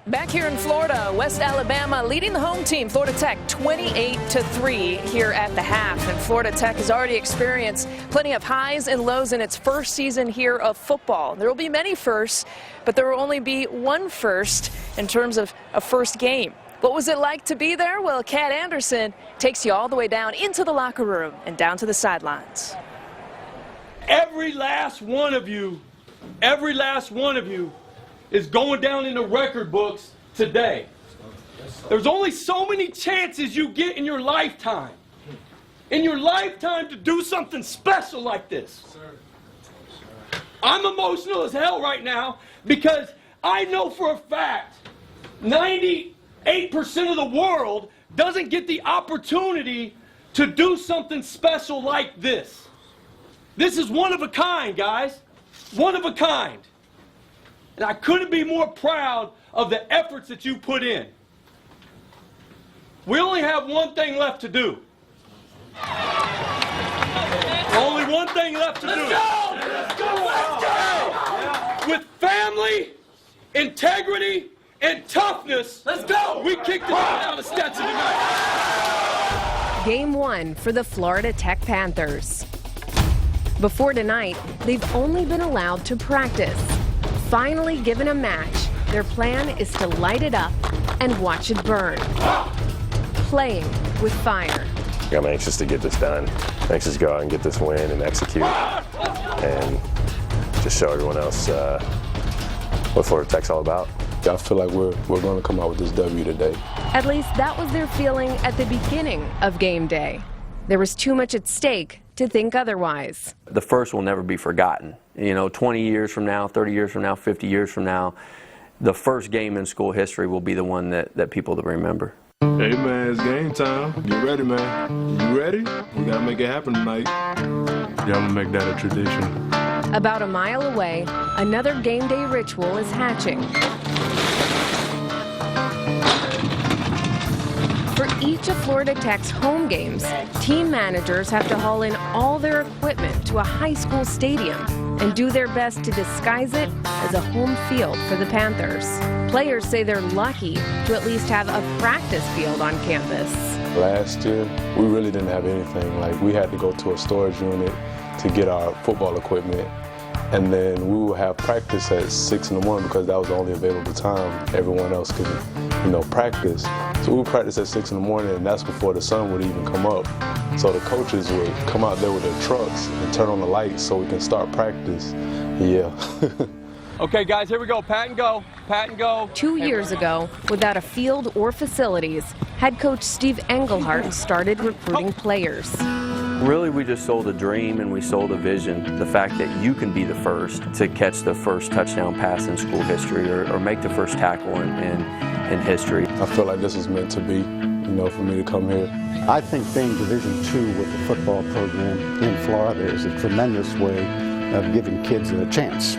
Back here in Florida, West Alabama leading the home team, Florida Tech, 28-3 here at the half. And Florida Tech has already experienced plenty of highs and lows in its first season here of football. There will be many firsts, but there will only be one first in terms of a first game. What was it like to be there? Well, Kat Anderson takes you all the way down into the locker room and down to the sidelines. Every last one of you is going down in the record books today. There's only so many chances you get in your lifetime. To do something special like this. I'm emotional as hell right now because I know for a fact 98% of the world doesn't get the opportunity to do something special like this. This is one of a kind, guys. One of a kind. And I couldn't be more proud of the efforts that you put in. We only have one thing left to do. Only one thing left to do. Let's go! Let's go! Let's go! With family, integrity, and toughness, let's go! We kick the shit out of Stetson tonight. Game 1 for the Florida Tech Panthers. Before tonight, they've only been allowed to practice. Finally given a match, their plan is to light it up and watch it burn. Playing with fire. I'm anxious to get this done. Anxious to go out and get this win and execute and just show everyone else what Florida Tech's all about. I feel like we're going to come out with this W today. At least that was their feeling at the beginning of game day. There was too much at stake to think otherwise. The first will never be forgotten. 20 years from now, 30 years from now, 50 years from now, the first game in school history will be the one that people remember. Hey man, it's game time. Get ready, man. You ready? We gotta make it happen tonight. Yeah, I'm gonna make that a tradition. About a mile away, another game day ritual is hatching. For each of Florida Tech's home games, team managers have to haul in all their equipment to a high school stadium and do their best to disguise it as a home field for the Panthers. Players say they're lucky to at least have a practice field on campus. Last year, we really didn't have anything. Like, we had to go to a storage unit to get our football equipment. And then we would have practice at 6 in the morning because that was the only available time everyone else could, practice. So we would practice at 6 in the morning, and that's before the sun would even come up. So the coaches would come out there with their trucks and turn on the lights so we can start practice. Yeah. Okay, guys, here we go. Pat and go. Pat and go. 2 years ago, without a field or facilities, head coach Steve Engelhardt started recruiting players. Really, we just sold a dream and we sold a vision. The fact that you can be the first to catch the first touchdown pass in school history or make the first tackle in history. I feel like this is meant to be, for me to come here. I think being Division II with the football program in Florida is a tremendous way of giving kids a chance.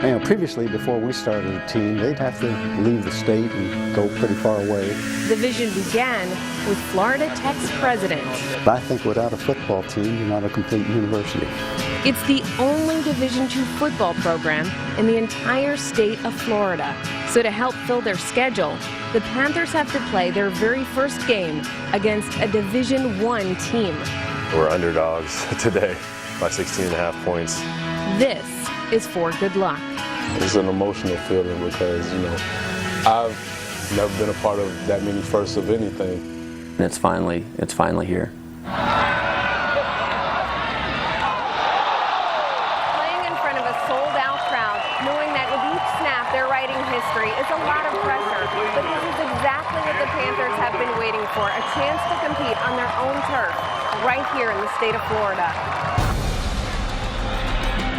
And previously, before we started a team, they'd have to leave the state and go pretty far away. The vision began with Florida Tech's president. I think without a football team, you're not a complete university. It's the only Division II football program in the entire state of Florida. So to help fill their schedule, the Panthers have to play their very first game against a Division I team. We're underdogs today by 16.5 points. This is for good luck. It's an emotional feeling because, I've never been a part of that many firsts of anything. And it's finally here. Playing in front of a sold-out crowd, knowing that with each snap they're writing history, is a lot of pressure. But this is exactly what the Panthers have been waiting for, a chance to compete on their own turf, right here in the state of Florida.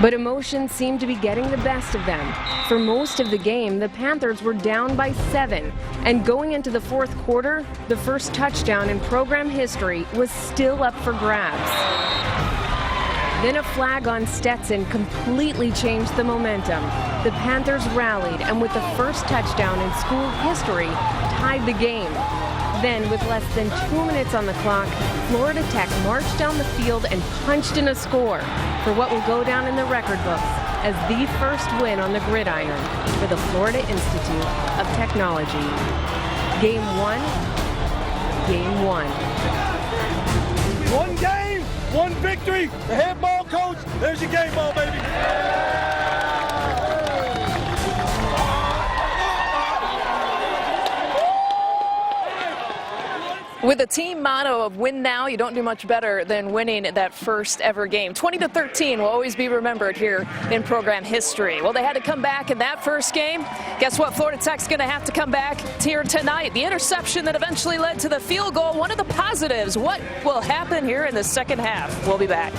But emotions seemed to be getting the best of them. For most of the game, the Panthers were down by 7. And going into the fourth quarter, the first touchdown in program history was still up for grabs. Then a flag on Stetson completely changed the momentum. The Panthers rallied and with the first touchdown in school history, tied the game. Then, with less than 2 minutes on the clock, Florida Tech marched down the field and punched in a score for what will go down in the record books as the first win on the gridiron for the Florida Institute of Technology. Game 1, Game 1. One game, one victory. The head ball coach, there's your game ball, baby. With the team motto of win now, you don't do much better than winning that first ever game. 20-13 will always be remembered here in program history. Well, they had to come back in that first game. Guess what? Florida Tech's going to have to come back here tonight. The interception that eventually led to the field goal, one of the positives. What will happen here in the second half? We'll be back.